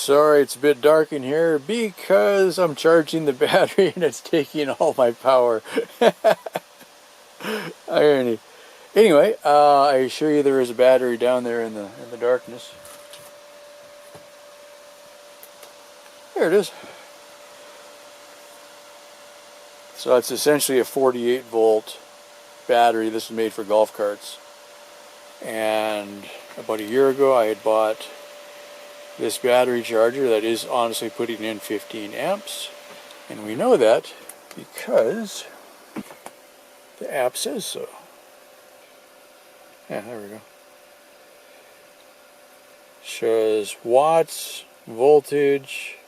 Sorry, it's a bit dark in here because I'm charging the battery and it's taking all my power. Irony. Anyway, I assure you there is a battery down there in the darkness. There it is. So it's essentially a 48 volt battery. This is made for golf carts. And about a year ago I had bought this battery charger that is honestly putting in 15 amps. And we know that because the app says so. Yeah, there we go. Shows watts, voltage,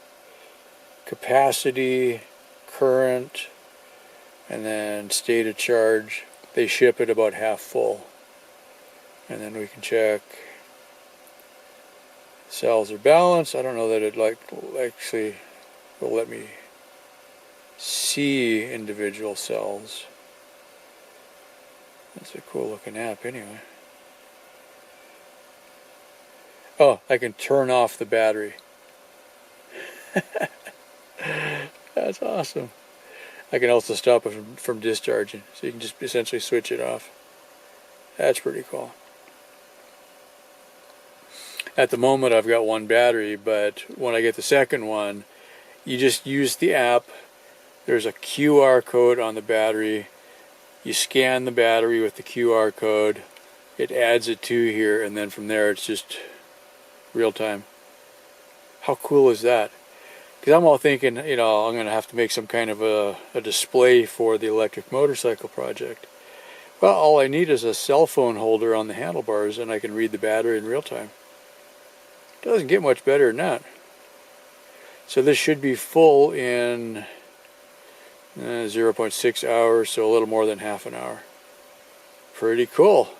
capacity, current, and then state of charge. They ship it about half full. And then we can check cells are balanced. I don't know that it actually will let me see individual cells. That's a cool looking app anyway. Oh, I can turn off the battery. That's awesome. I can also stop it from discharging, so you can just essentially switch it off. That's pretty cool. At the moment I've got one battery, but when I get the second one, you just use the app. There's a QR code on the battery. You scan the battery with the QR code. It adds it to here, and then from there it's just real time. How cool is that? Because I'm all thinking, you know, I'm going to have to make some kind of a display for the electric motorcycle project. Well, all I need is a cell phone holder on the handlebars and I can read the battery in real time. Doesn't get much better than that. So this should be full in 0.6 hours, so a little more than half an hour. Pretty cool.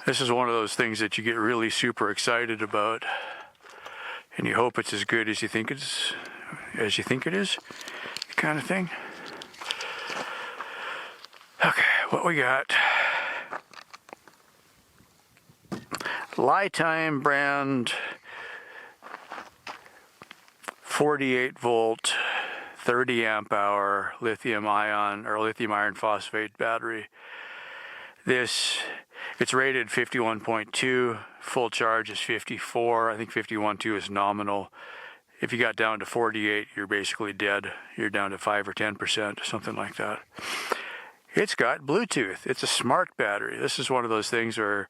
This is one of those things that you get really super excited about, and you hope it's as good as you think it is, kind of thing. Okay, what we got? LiTime brand 48 volt 30 amp hour lithium ion or lithium iron phosphate battery. It's rated 51.2, full charge is 54. I think 51.2 is nominal. If you got down to 48, you're basically dead. You're down to 5 or 10%, something like that. It's got Bluetooth. It's a smart battery. This is one of those things where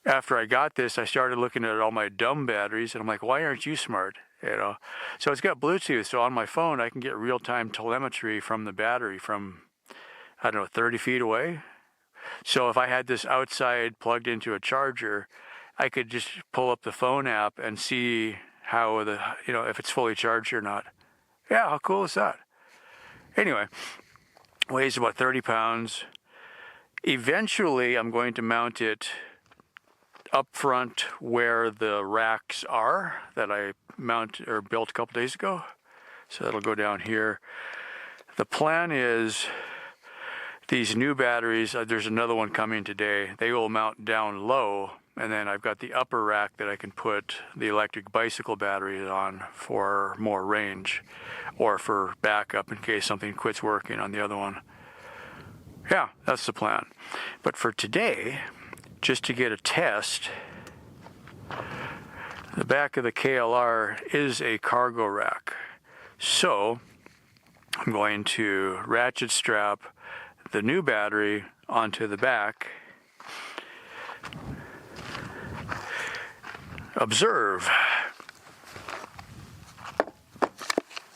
after I got this, I started looking at all my dumb batteries, and I'm like, why aren't you smart? You know, so it's got Bluetooth. So on my phone, I can get real-time telemetry from the battery from, I don't know, 30 feet away. So if I had this outside plugged into a charger, I could just pull up the phone app and see how if it's fully charged or not. Yeah, how cool is that? Anyway, weighs about 30 pounds. Eventually, I'm going to mount it up front where the racks are that I built a couple days ago. So that'll go down here. The plan is these new batteries, there's another one coming today, they will mount down low, and then I've got the upper rack that I can put the electric bicycle batteries on for more range or for backup in case something quits working on the other one. Yeah, that's the plan. But for today, just to get a test, the back of the KLR is a cargo rack. So I'm going to ratchet strap the new battery onto the back. Observe.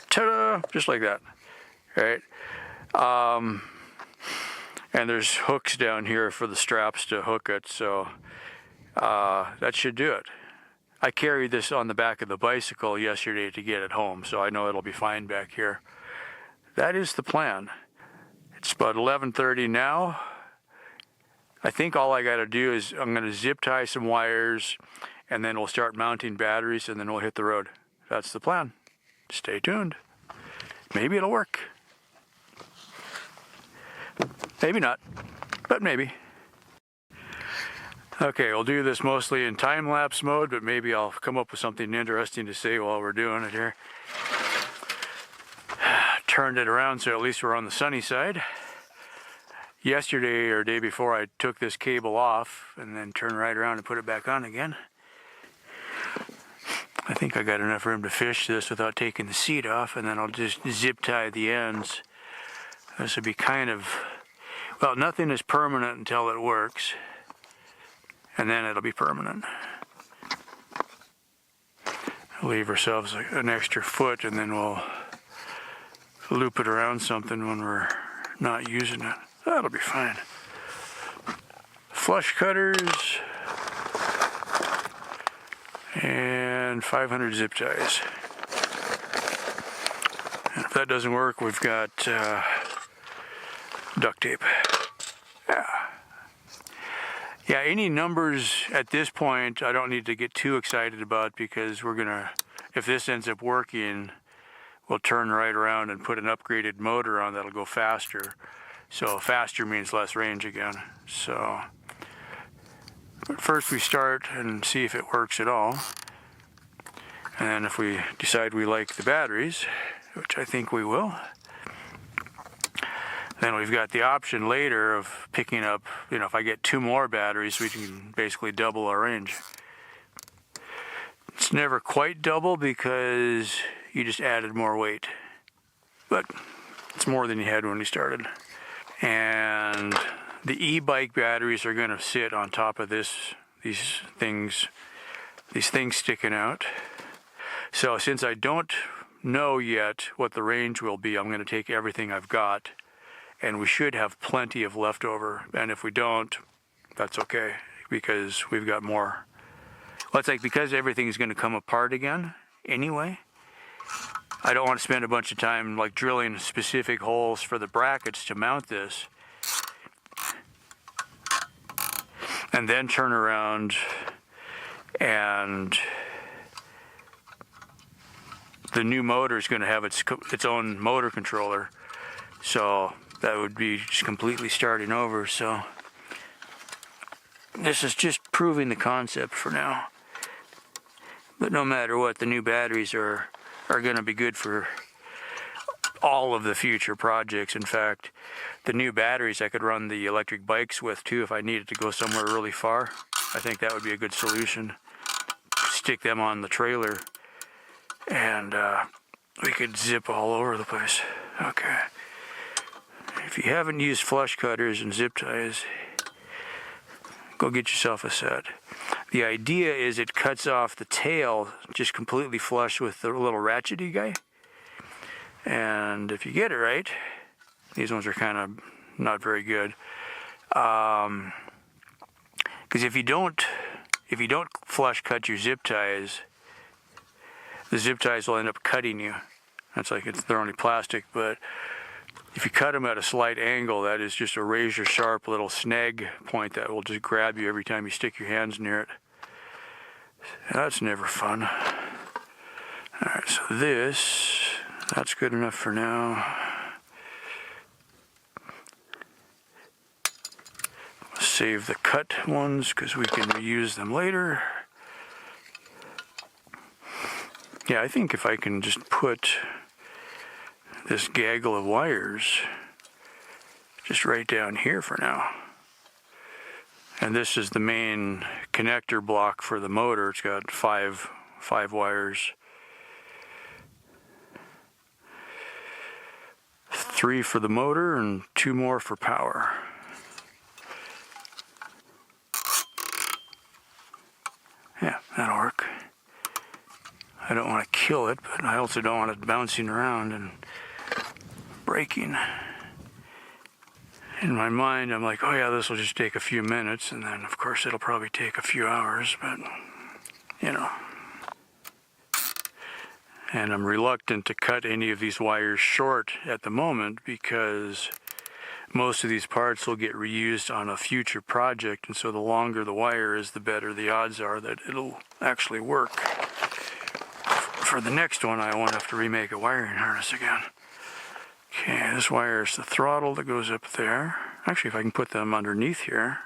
Ta-da! Just like that. Right? And there's hooks down here for the straps to hook it, so that should do it. I carried this on the back of the bicycle yesterday to get it home, so I know it'll be fine back here. That is the plan. It's about 11:30 now. I think all I got to do is I'm going to zip tie some wires, and then we'll start mounting batteries, and then we'll hit the road. That's the plan. Stay tuned. Maybe it'll work. Maybe not, but maybe. Okay, we'll do this mostly in time-lapse mode, but maybe I'll come up with something interesting to say while we're doing it here. Turned it around so at least we're on the sunny side. Yesterday or day before, I took this cable off and then turned right around and put it back on again. I think I got enough room to fish this without taking the seat off, and then I'll just zip tie the ends. This would be kind of, well, nothing is permanent until it works, and then it'll be permanent. Leave ourselves an extra foot, and then we'll loop it around something when we're not using it. That'll be fine. Flush cutters and 500 zip ties. And if that doesn't work, we've got duct tape. Yeah, any numbers at this point I don't need to get too excited about, because we're gonna, if this ends up working, we'll turn right around and put an upgraded motor on that'll go faster. So faster means less range again. So but first we start and see if it works at all. And then if we decide we like the batteries, which I think we will, then we've got the option later of picking up, you know, if I get 2 more batteries, we can basically double our range. It's never quite double because you just added more weight, but it's more than you had when you started. And the e-bike batteries are going to sit on top of these things sticking out. So since I don't know yet what the range will be, I'm going to take everything I've got, and we should have plenty of leftover. And if we don't, that's okay, because we've got more. Well, it's like, because everything is going to come apart again anyway, I don't want to spend a bunch of time like drilling specific holes for the brackets to mount this, and then turn around and the new motor is going to have its own motor controller. So that would be just completely starting over. So this is just proving the concept for now. But no matter what, the new batteries are going to be good for all of the future projects. In fact, the new batteries I could run the electric bikes with too if I needed to go somewhere really far. I think that would be a good solution. Stick them on the trailer and we could zip all over the place. Okay. If you haven't used flush cutters and zip ties, go get yourself a set. The idea is it cuts off the tail just completely flush with the little ratchety guy. And if you get it right, these ones are kind of not very good. Because if you don't flush cut your zip ties, the zip ties will end up cutting you. That's like, they're only plastic, but if you cut them at a slight angle, that is just a razor sharp little snag point that will just grab you every time you stick your hands near it. That's never fun. Alright, so that's good enough for now. Save the cut ones because we can reuse them later. Yeah, I think if I can just put this gaggle of wires just right down here for now. And this is the main connector block for the motor. It's got five wires. 3 for the motor and 2 more for power. Yeah, that'll work. I don't want to kill it, but I also don't want it bouncing around and breaking. In my mind, I'm like, oh yeah, this will just take a few minutes, and then of course it'll probably take a few hours, but you know. And I'm reluctant to cut any of these wires short at the moment because most of these parts will get reused on a future project, and so the longer the wire is, the better the odds are that it'll actually work. For the next one, I won't have to remake a wiring harness again. Okay, this wire is the throttle that goes up there. Actually, if I can put them underneath here.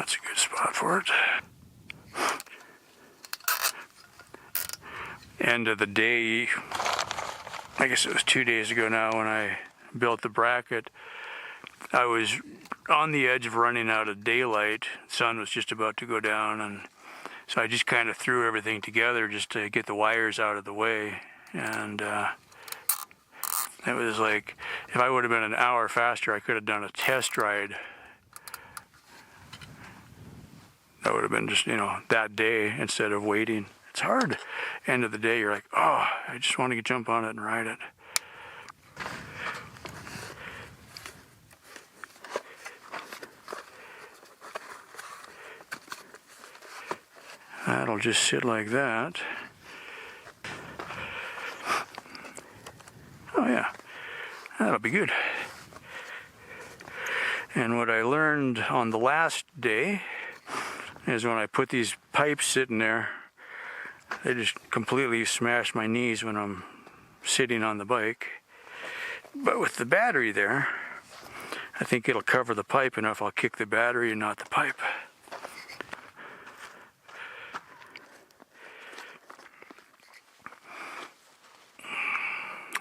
That's a good spot for it. End of the day, I guess it was 2 days ago now when I built the bracket. I was on the edge of running out of daylight. The sun was just about to go down, and so I just kind of threw everything together just to get the wires out of the way. And it was like, if I would have been an hour faster, I could have done a test ride. That would have been just, that day instead of waiting. It's hard. End of the day, you're like, oh, I just want to jump on it and ride it. That'll just sit like that. Oh yeah, that'll be good. And what I learned on the last day is when I put these pipes sitting there, they just completely smash my knees when I'm sitting on the bike. But with the battery there, I think it'll cover the pipe enough. I'll kick the battery and not the pipe.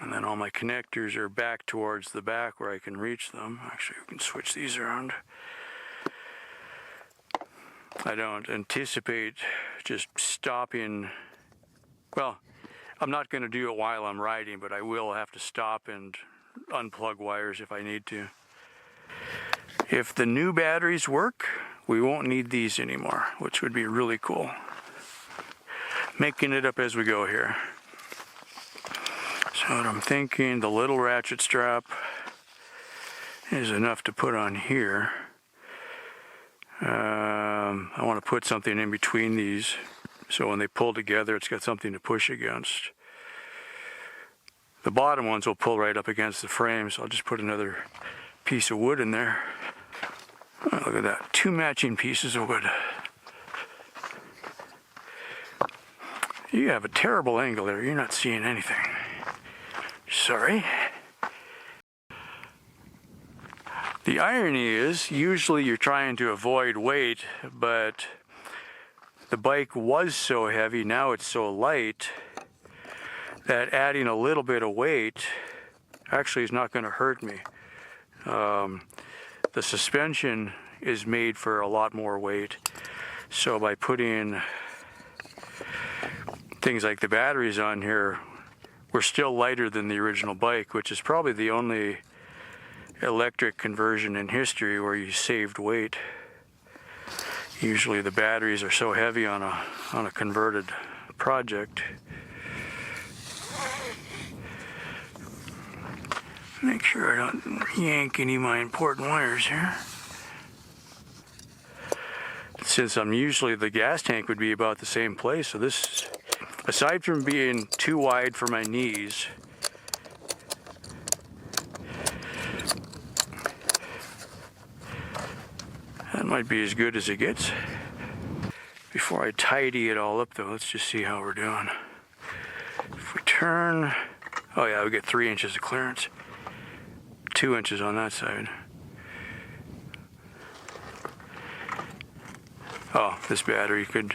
And then all my connectors are back towards the back where I can reach them. Actually, we can switch these around. I don't anticipate just stopping. Well, I'm not going to do it while I'm riding, but I will have to stop and unplug wires if I need to. If the new batteries work, we won't need these anymore, which would be really cool. Making it up as we go here. So what I'm thinking, the little ratchet strap is enough to put on here. I want to put something in between these so when they pull together it's got something to push against. The bottom ones will pull right up against the frame, so I'll just put another piece of wood in there. Oh, look at that, 2 matching pieces of wood. You have a terrible angle there, you're not seeing anything. Sorry. The irony is, usually you're trying to avoid weight, but the bike was so heavy, now it's so light, that adding a little bit of weight actually is not going to hurt me. The suspension is made for a lot more weight, so by putting things like the batteries on here, we're still lighter than the original bike, which is probably the only electric conversion in history where you saved weight. Usually the batteries are so heavy on a converted project. Make sure I don't yank any of my important wires here. Since I'm usually, the gas tank would be about the same place, so this, aside from being too wide for my knees, that might be as good as it gets. Before I tidy it all up though, let's just see how we're doing. If we turn, oh yeah, we get 3 inches of clearance. 2 inches on that side. Oh, this battery could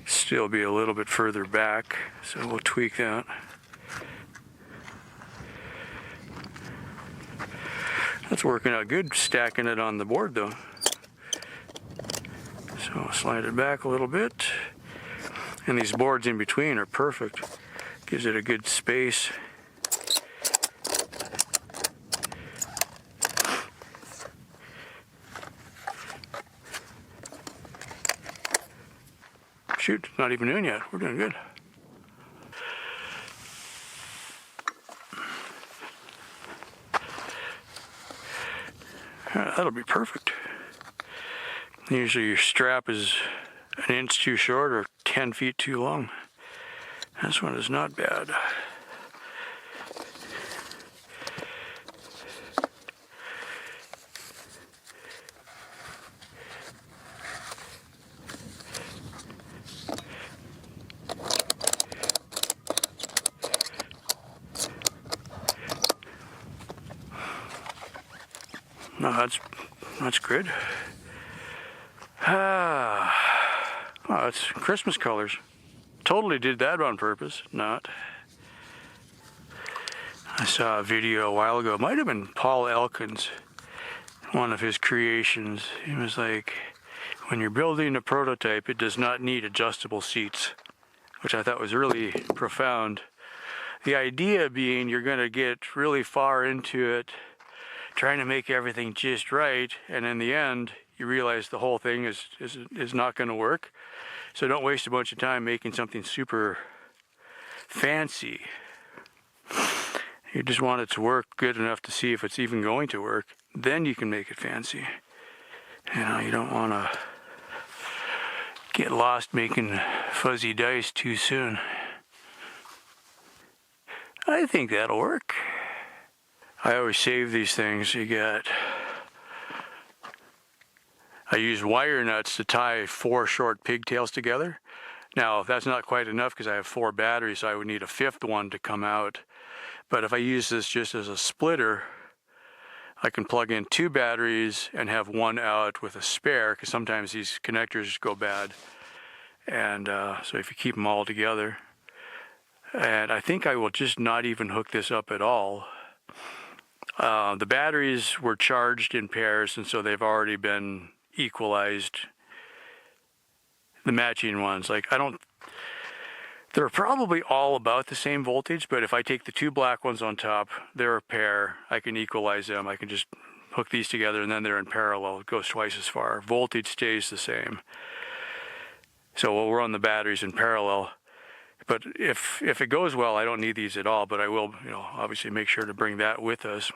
still be a little bit further back, so we'll tweak that. That's working out good, stacking it on the board though. So I'll slide it back a little bit. And these boards in between are perfect. Gives it a good space. Shoot, not even noon yet. We're doing good. That'll be perfect. Usually your strap is an inch too short or 10 feet too long. This one is not bad. No, that's good. Oh, it's Christmas colors. Totally did that on purpose, not. I saw a video a while ago, it might have been Paul Elkins, one of his creations. He was like, when you're building a prototype, it does not need adjustable seats, which I thought was really profound. The idea being you're going to get really far into it, trying to make everything just right, and in the end, you realize the whole thing is not going to work. So don't waste a bunch of time making something super fancy. You just want it to work good enough to see if it's even going to work. Then you can make it fancy. You know, you don't want to get lost making fuzzy dice too soon. I think that'll work. I always save these things. I use wire nuts to tie 4 short pigtails together. Now, that's not quite enough because I have 4 batteries, so I would need a 5th one to come out. But if I use this just as a splitter, I can plug in 2 batteries and have 1 out with a spare, because sometimes these connectors go bad. And so if you keep them all together. And I think I will just not even hook this up at all. The batteries were charged in pairs, and so they've already been equalized. The matching ones, they're probably all about the same voltage, but if I take the 2 black ones on top, they're a pair, I can equalize them. I can just hook these together and then they're in parallel. It goes twice as far. Voltage stays the same. So we'll run the batteries in parallel. But if it goes well, I don't need these at all, but I will, obviously make sure to bring that with us.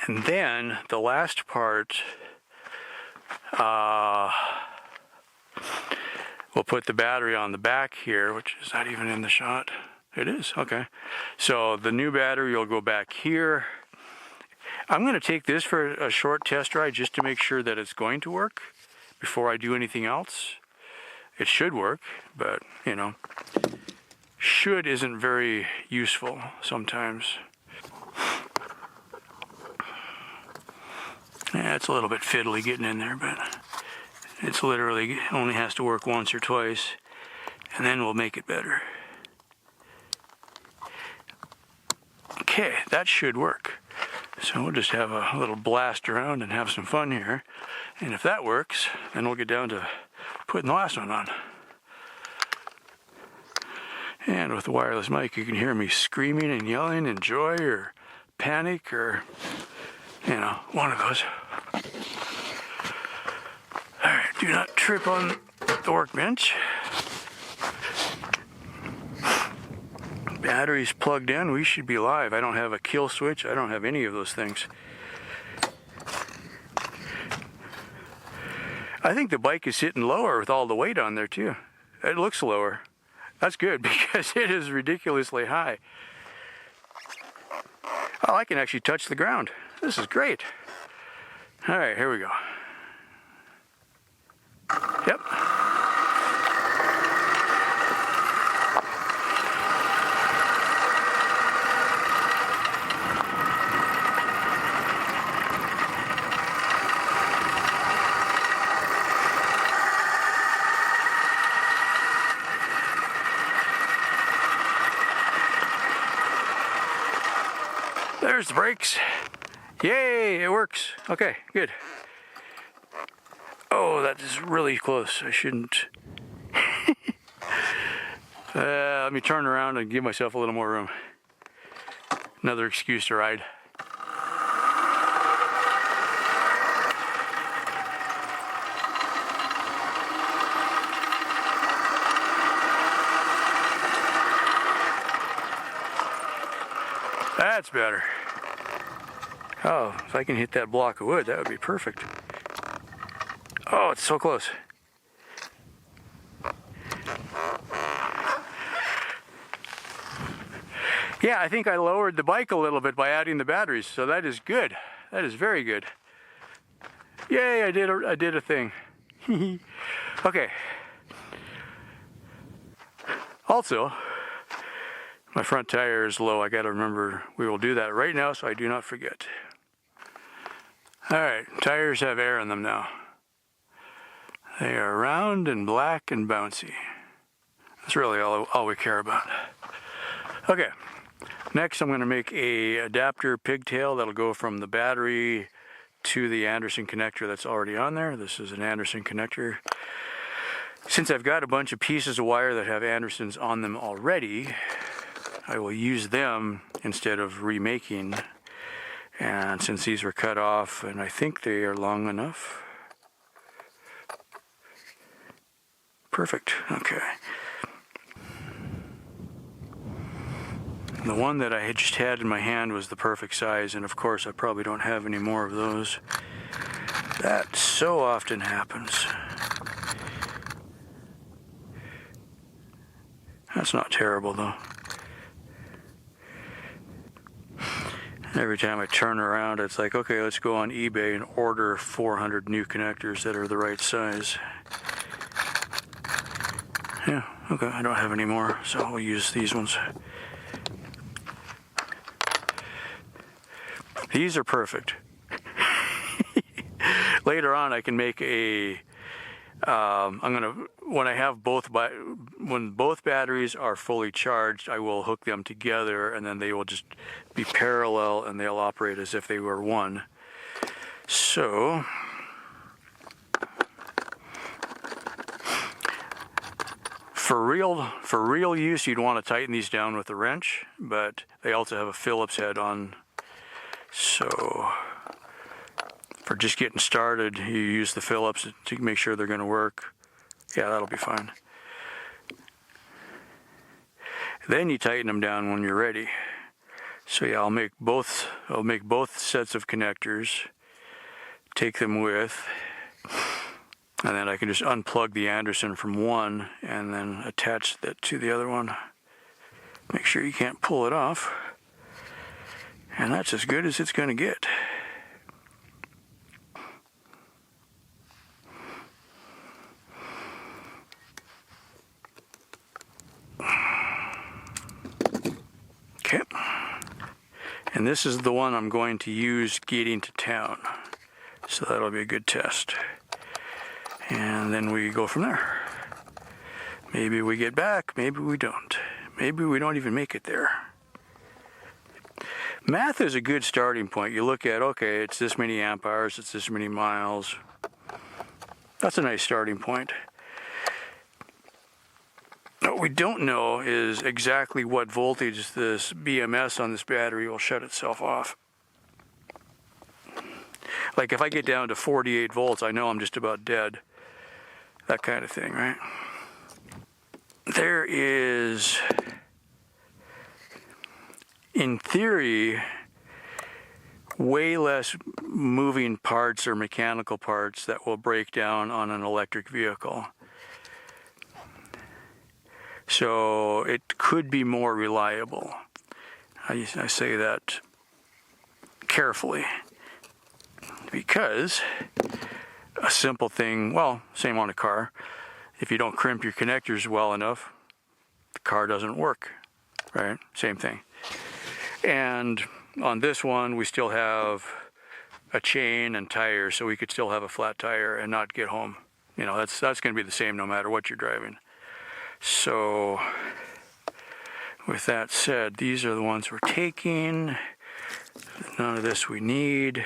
And then the last part, we'll put the battery on the back here, which is not even in the shot. It is, okay. So the new battery will go back here. I'm going to take this for a short test ride just to make sure that it's going to work before I do anything else. It should work, but, should isn't very useful sometimes. Yeah, it's a little bit fiddly getting in there, but it's literally only has to work once or twice, and then we'll make it better. Okay, that should work. So we'll just have a little blast around and have some fun here. And if that works, then we'll get down to putting the last one on. And with the wireless mic, you can hear me screaming and yelling in joy or panic or, one of those. All right, do not trip on the workbench. Batteries plugged in, we should be live. I don't have a kill switch, I don't have any of those things. I think the bike is sitting lower with all the weight on there too. It looks lower. That's good because it is ridiculously high. Oh, I can actually touch the ground. This is great. All right, here we go. Yep. There's the brakes. Yay, it works. Okay, good. Oh, that is really close. I shouldn't. Let me turn around and give myself a little more room. Another excuse to ride. That's better. Oh, if I can hit that block of wood, that would be perfect. Oh, it's so close. Yeah, I think I lowered the bike a little bit by adding the batteries, so that is good. That is very good. Yay, I did a thing. Okay. Also, my front tire is low. I got to remember we will do that right now so I do not forget. All right, tires have air in them now. They are round and black and bouncy. That's really all we care about. Okay, next I'm going to make a adapter pigtail that'll go from the battery to the Anderson connector that's already on there. This is an Anderson connector. Since I've got a bunch of pieces of wire that have Andersons on them already, I will use them instead of remaking. And since these were cut off, and I think they are long enough. Perfect, okay. The one that I had just had in my hand was the perfect size, and of course I probably don't have any more of those. That so often happens. That's not terrible though. Every time I turn around, it's like, okay, let's go on eBay and order 400 new connectors that are the right size. Yeah, okay, I don't have any more, so we'll use these ones. These are perfect. Later on, I can make a. When both batteries are fully charged, I will hook them together, and then they will just be parallel, and they'll operate as if they were one. So. For real use, you'd want to tighten these down with a wrench, but they also have a Phillips head on. So for just getting started, you use the Phillips to make sure they're going to work. Yeah, that'll be fine. Then you tighten them down when you're ready. So yeah, I'll make both sets of connectors, take them with, and then I can just unplug the Anderson from one and then attach that to the other one. Make sure you can't pull it off. And that's as good as it's going to get. Okay. And this is the one I'm going to use getting to town. So that'll be a good test. And then we go from there. Maybe we get back, maybe we don't. Maybe we don't even make it there. Math is a good starting point. You look at, okay, it's this many amp hours, it's this many miles. That's a nice starting point. What we don't know is exactly what voltage this BMS on this battery will shut itself off. Like if I get down to 48 volts, I know I'm just about dead. That kind of thing, right? There is, in theory, way less moving parts or mechanical parts that will break down on an electric vehicle. So it could be more reliable. I say that carefully because a simple thing, well, same on a car. If you don't crimp your connectors well enough, the car doesn't work, right? Same thing. And on this one, we still have a chain and tires, so we could still have a flat tire and not get home. You know, that's going to be the same no matter what you're driving. So, with that said, these are the ones we're taking. None of this we need.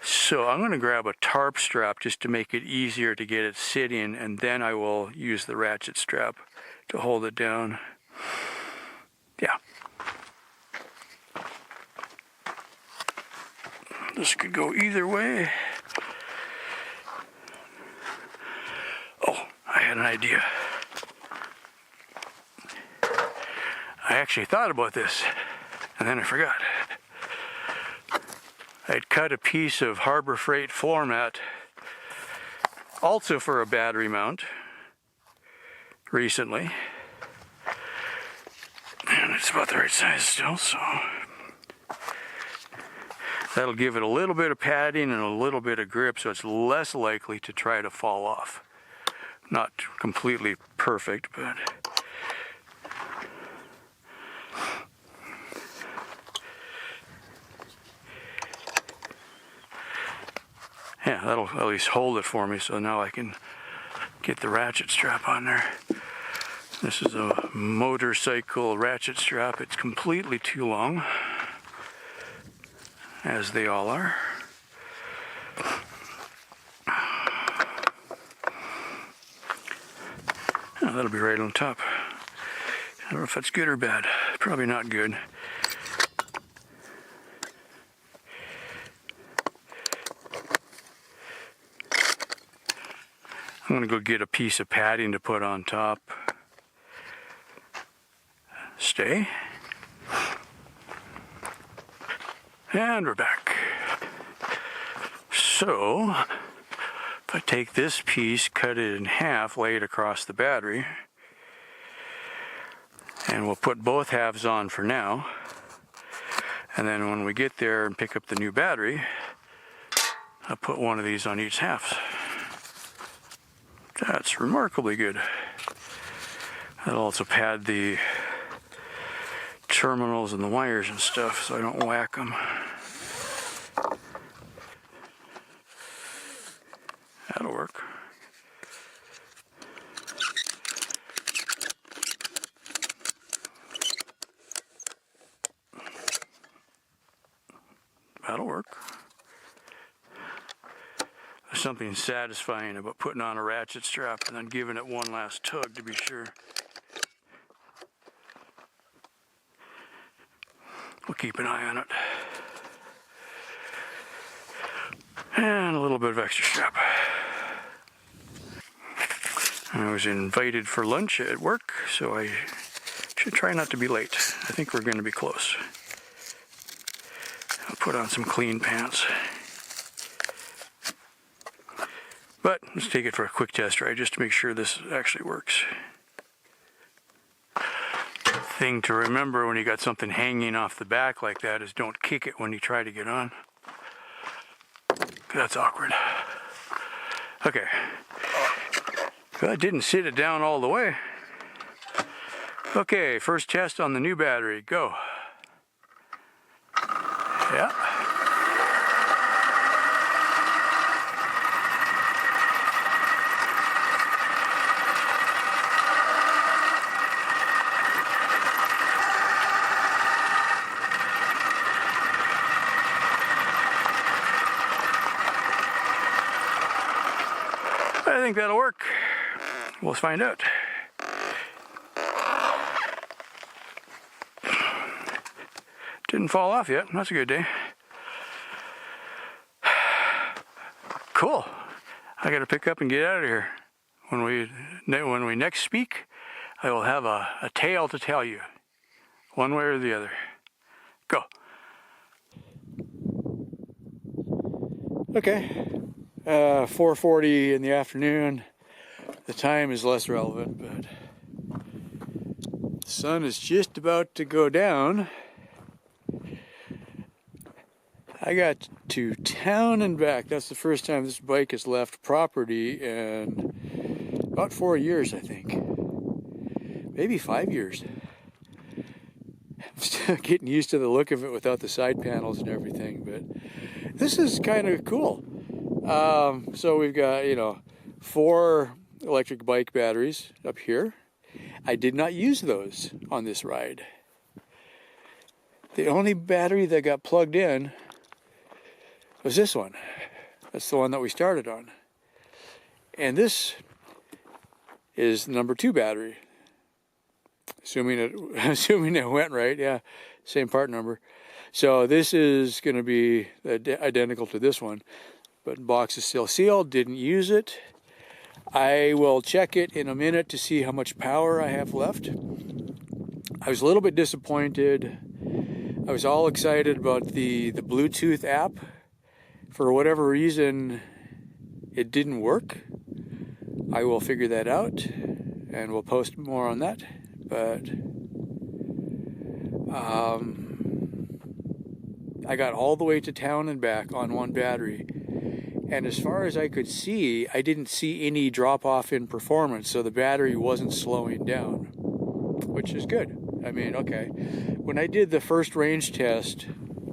So I'm going to grab a tarp strap just to make it easier to get it sitting, and then I will use the ratchet strap to hold it down. Yeah. This could go either way. Oh, I had an idea. I actually thought about this, and then I forgot. I'd cut a piece of Harbor Freight floor mat, also for a battery mount, recently. And it's about the right size still, so that'll give it a little bit of padding and a little bit of grip, so it's less likely to try to fall off. Not completely perfect, but yeah, that'll at least hold it for me, so now I can get the ratchet strap on there. This is a motorcycle ratchet strap. It's completely too long, as they all are. Oh, that'll be right on top. I don't know if that's good or bad. Probably not good. I'm going to go get a piece of padding to put on top. Stay. And we're back. So, if I take this piece, cut it in half, lay it across the battery, and we'll put both halves on for now. And then when we get there and pick up the new battery, I'll put one of these on each half. That's remarkably good. That'll also pad the terminals and the wires and stuff so I don't whack them. That'll work. That'll work. There's something satisfying about putting on a ratchet strap and then giving it one last tug to be sure. We'll keep an eye on it. And a little bit of extra strap. I was invited for lunch at work, so I should try not to be late. I think we're going to be close. I'll put on some clean pants. But let's take it for a quick test ride just to make sure this actually works. Thing to remember when you got something hanging off the back like that is don't kick it when you try to get on. That's awkward. Okay. Well, I didn't sit it down all the way. Okay, first test on the new battery. Go. Yeah. I think that'll work. We'll find out. Didn't fall off yet. That's a good day. Cool. I got to pick up and get out of here. When we next speak, I will have a tale to tell you, one way or the other. Go. Okay. 4:40 in the afternoon. The time is less relevant, but the sun is just about to go down. I got to town and back. That's the first time this bike has left property in about 4 years, I think. Maybe 5 years. I'm still getting used to the look of it without the side panels and everything, but this is kind of cool. So we've got, 4 electric bike batteries up here. I did not use those on this ride. The only battery that got plugged in was this one. That's the one that we started on. And this is the number 2 battery. Assuming it went right, yeah, same part number. So this is going to be identical to this one, but the box is still sealed, didn't use it. I will check it in a minute to see how much power I have left. I was a little bit disappointed. I was all excited about the Bluetooth app. For whatever reason, it didn't work. I will figure that out, and we'll post more on that. But I got all the way to town and back on one battery. And as far as I could see, I didn't see any drop off in performance, so the battery wasn't slowing down, which is good. I mean, okay. When I did the first range test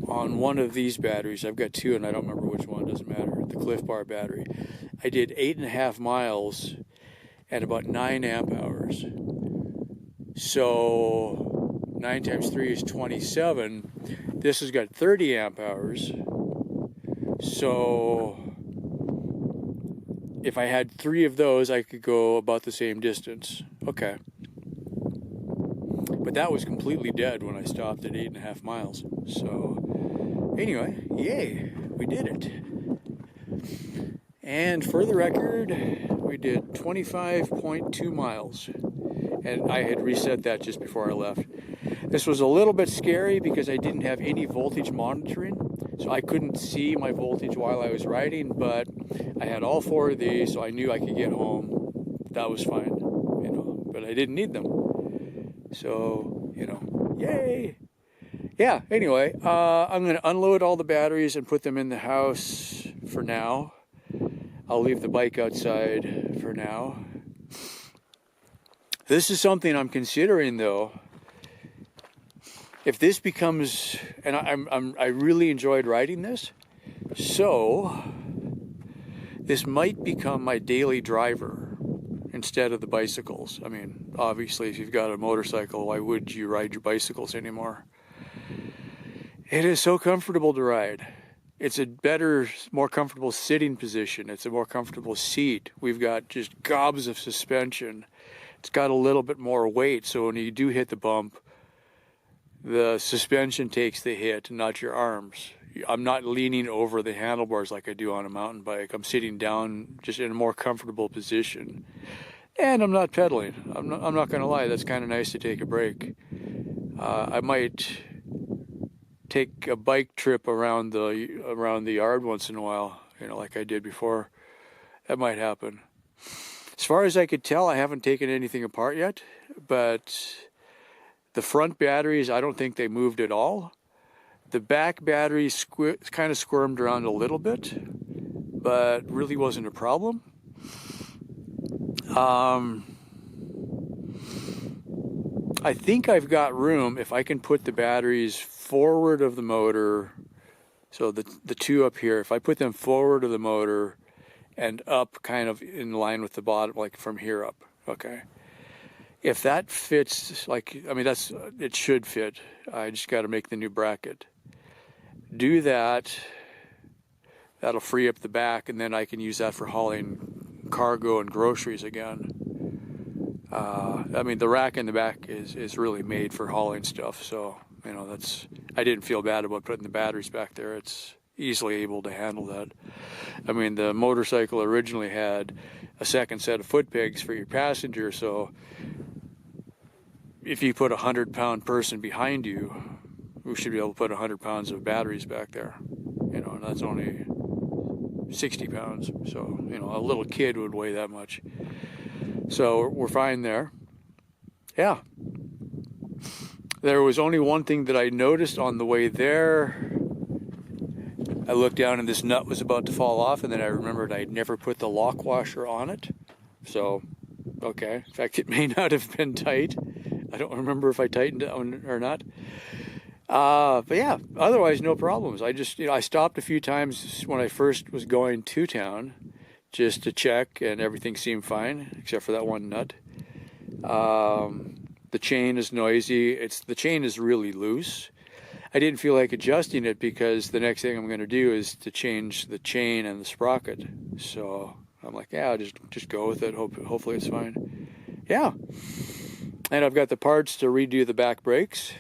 on one of these batteries, I've got 2 and I don't remember which one, doesn't matter, the Cliff Bar battery, I did 8.5 miles at about 9 amp hours. So 9 times 3 is 27. This has got 30 amp hours. So if I had 3 of those, I could go about the same distance. Okay. But that was completely dead when I stopped at 8.5 miles. So anyway, yay, we did it. And for the record, we did 25.2 miles. And I had reset that just before I left. This was a little bit scary because I didn't have any voltage monitoring. So I couldn't see my voltage while I was riding, but I had all 4 of these, so I knew I could get home. That was fine, you know, but I didn't need them. So, you know, yay. Yeah, anyway, I'm going to unload all the batteries and put them in the house for now. I'll leave the bike outside for now. This is something I'm considering, though. If this becomes, and I really enjoyed riding this, so this might become my daily driver instead of the bicycles. I mean, obviously, if you've got a motorcycle, why would you ride your bicycles anymore? It is so comfortable to ride. It's a better, more comfortable sitting position. It's a more comfortable seat. We've got just gobs of suspension. It's got a little bit more weight, so when you do hit the bump, the suspension takes the hit, not your arms. I'm not leaning over the handlebars like I do on a mountain bike. I'm sitting down just in a more comfortable position. And I'm not pedaling. I'm not going to lie, that's kind of nice to take a break. I might take a bike trip around the yard once in a while, you know, like I did before. That might happen. As far as I could tell, I haven't taken anything apart yet, but the front batteries, I don't think they moved at all. The back batteries kind of squirmed around a little bit, but really wasn't a problem. I think I've got room if I can put the batteries forward of the motor. So the 2 up here, if I put them forward of the motor and up kind of in line with the bottom, like from here up, okay. If that fits, like, I mean, it should fit. I just got to make the new bracket. Do that. That'll free up the back, and then I can use that for hauling cargo and groceries again. I mean, the rack in the back is really made for hauling stuff. So, you know, I didn't feel bad about putting the batteries back there. It's easily able to handle that. I mean, the motorcycle originally had a second set of foot pegs for your passenger, so if you put a 100-pound person behind you, we should be able to put 100 pounds of batteries back there. You know, and that's only 60 pounds. So, you know, a little kid would weigh that much. So we're fine there. Yeah. There was only one thing that I noticed on the way there. I looked down and this nut was about to fall off, and then I remembered I'd never put the lock washer on it. So, okay. In fact, it may not have been tight. I don't remember if I tightened it or not. But yeah, otherwise no problems. I just, I stopped a few times when I first was going to town just to check, and everything seemed fine except for that one nut. The chain is noisy. The chain is really loose. I didn't feel like adjusting it because the next thing I'm going to do is to change the chain and the sprocket. So I'm like, yeah, I'll just go with it. Hopefully it's fine. Yeah. And I've got the parts to redo the back brakes,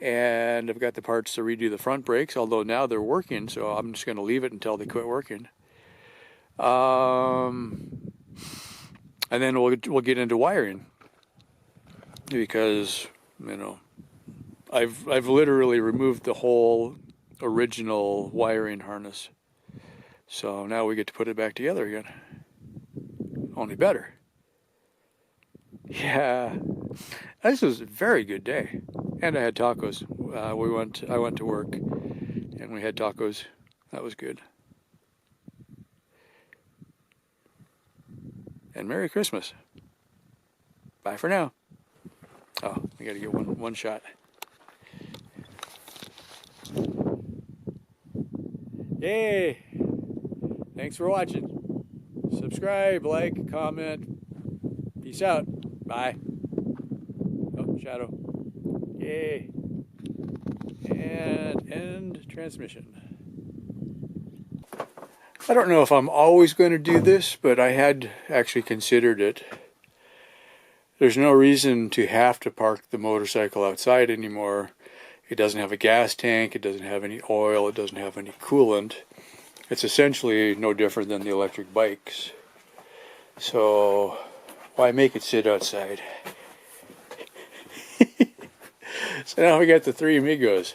and I've got the parts to redo the front brakes, although now they're working, so I'm just going to leave it until they quit working. And then we'll get into wiring, because, you know, I've literally removed the whole original wiring harness. So now we get to put it back together again. Only better. Yeah. This was a very good day. And I had tacos. I went to work and we had tacos. That was good. And Merry Christmas. Bye for now. Oh, I gotta get one shot. Yay! Thanks for watching. Subscribe, like, comment. Peace out. Bye. Oh, shadow. Yay. And end transmission. I don't know if I'm always going to do this, but I had actually considered it. There's no reason to have to park the motorcycle outside anymore. It doesn't have a gas tank, it doesn't have any oil, it doesn't have any coolant. It's essentially no different than the electric bikes. So why make it sit outside? So now we got the three amigos.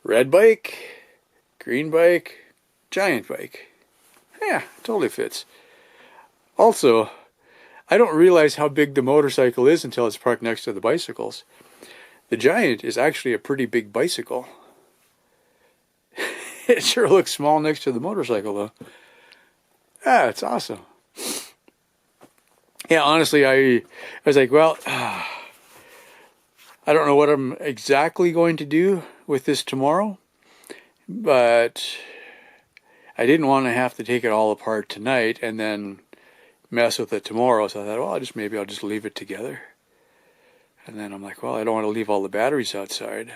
Red bike, green bike, giant bike. Yeah, totally fits. Also, I don't realize how big the motorcycle is until it's parked next to the bicycles. The Giant is actually a pretty big bicycle. It sure looks small next to the motorcycle though. Ah, it's awesome. Yeah, honestly, I was like, well, I don't know what I'm exactly going to do with this tomorrow, but I didn't want to have to take it all apart tonight and then mess with it tomorrow. So I thought, well, maybe I'll just leave it together. And then I'm like, well, I don't want to leave all the batteries outside.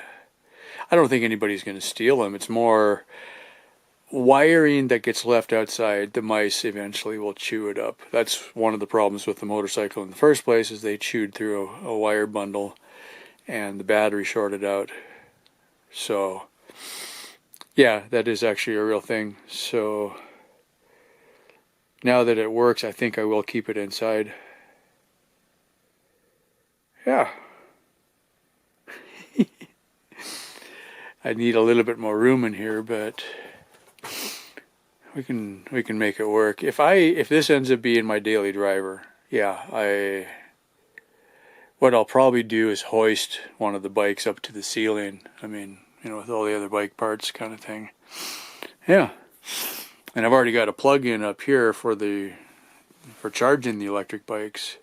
I don't think anybody's going to steal them. It's more wiring that gets left outside. The mice eventually will chew it up. That's one of the problems with the motorcycle in the first place, is they chewed through a wire bundle and the battery shorted out. So yeah, that is actually a real thing. So now that it works, I think I will keep it inside. Yeah. I need a little bit more room in here, but we can make it work. If this ends up being my daily driver, yeah, what I'll probably do is hoist one of the bikes up to the ceiling. I mean, you know, with all the other bike parts kind of thing. Yeah. And I've already got a plug-in up here for charging the electric bikes.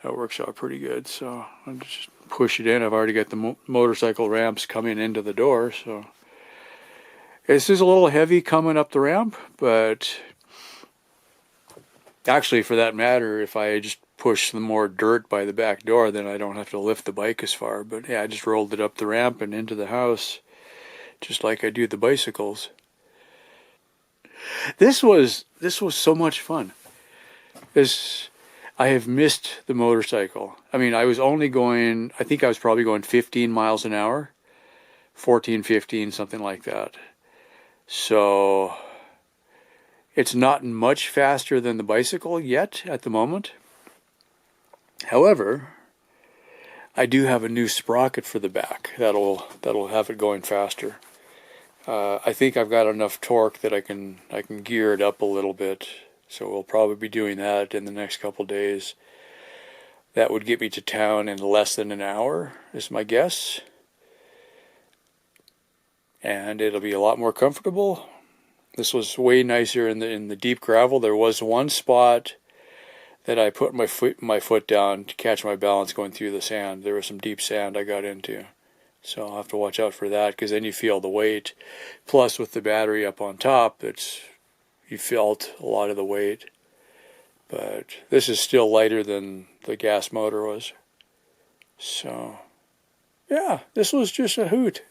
That works out pretty good, so I'll just push it in. I've already got the motorcycle ramps coming into the door, so this is a little heavy coming up the ramp, but actually, for that matter, if I just push some more dirt by the back door, then I don't have to lift the bike as far. But yeah, I just rolled it up the ramp and into the house, just like I do the bicycles. This was so much fun. I have missed the motorcycle. I mean, I think I was probably going 15 miles an hour, 14, 15, something like that. So it's not much faster than the bicycle yet at the moment. However, I do have a new sprocket for the back that'll have it going faster. I think I've got enough torque that I can gear it up a little bit. So we'll probably be doing that in the next couple days. That would get me to town in less than an hour, is my guess. And it'll be a lot more comfortable. This was way nicer in the deep gravel. There was one spot that I put my foot down to catch my balance going through the sand. There was some deep sand I got into. So I'll have to watch out for that, because then you feel the weight. Plus with the battery up on top, you felt a lot of the weight. But this is still lighter than the gas motor was. So yeah, this was just a hoot.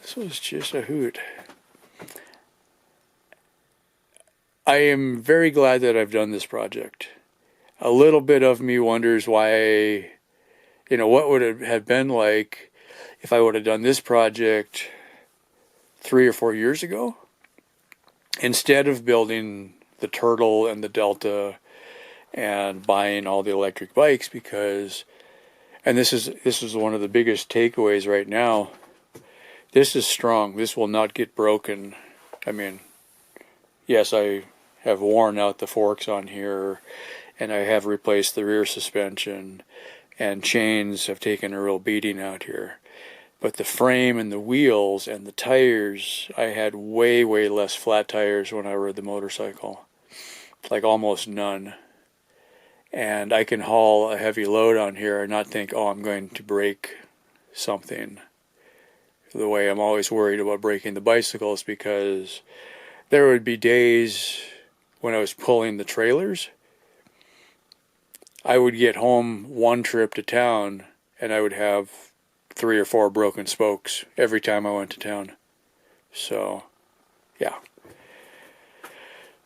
This was just a hoot. I am very glad that I've done this project. A little bit of me wonders why, what would it have been like if I would have done this project 3 or 4 years ago, instead of building the Turtle and the Delta and buying all the electric bikes. Because, and this is one of the biggest takeaways right now, this is strong. This will not get broken. I mean, yes, I have worn out the forks on here, and I have replaced the rear suspension, and chains have taken a real beating out here. But the frame and the wheels and the tires, I had way, way less flat tires when I rode the motorcycle. Like almost none. And I can haul a heavy load on here and not think, oh, I'm going to break something. The way I'm always worried about breaking the bicycles, because there would be days when I was pulling the trailers, I would get home one trip to town and I would have 3 or 4 broken spokes every time I went to town. So, yeah.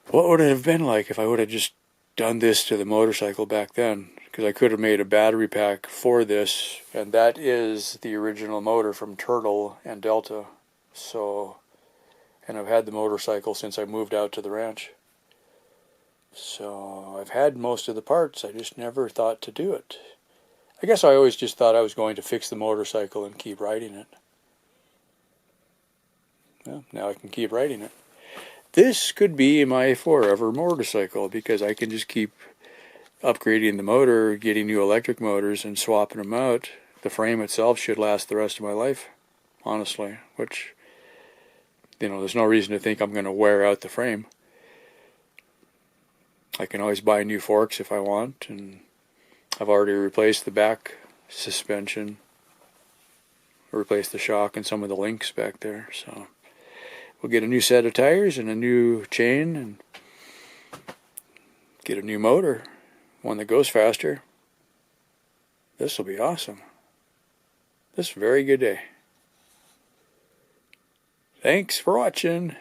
What would it have been like if I would have just done this to the motorcycle back then? Because I could have made a battery pack for this, and that is the original motor from Turtle and Delta. So, and I've had the motorcycle since I moved out to the ranch. So I've had most of the parts, I just never thought to do it. I guess I always just thought I was going to fix the motorcycle and keep riding it. Well, now I can keep riding it. This could be my forever motorcycle because I can just keep upgrading the motor, getting new electric motors and swapping them out. The frame itself should last the rest of my life, honestly, which, there's no reason to think I'm going to wear out the frame. I can always buy new forks if I want, and I've already replaced the back suspension, replaced the shock and some of the links back there, so we'll get a new set of tires and a new chain and get a new motor, one that goes faster. This will be awesome. This is a very good day. Thanks for watching.